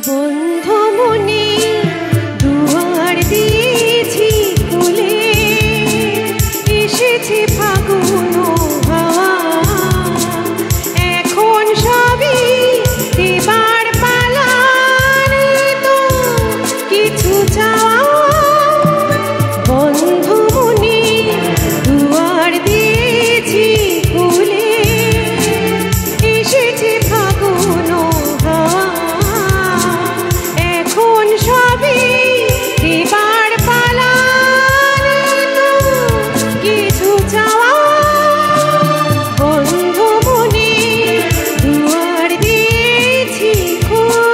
বন্ধুমনি দুয়ার দিয়েছি খুলে, এসেছে ফাগুন হাওয়া, এখন সবই দেবার পালা, তো কিছু চাওয়া। বন্ধুমনি দুয়ার দিয়েছি খুলে, এসেছে ফাগুন হাওয়া, এখন সবই দেবার পালা, তো কিছু চাওয়া। বন্ধুমনি দুয়ার দিয়েছি খুলে।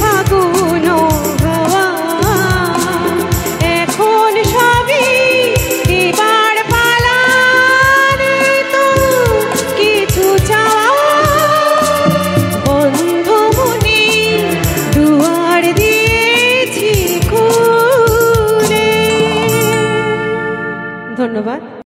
ফাগুন হাওয়া, এখন সবই দেবার পালা, তো কিছু চাওয়া। বন্ধুমনি দুয়ার দিয়েছি খুলে। ধন্যবাদ।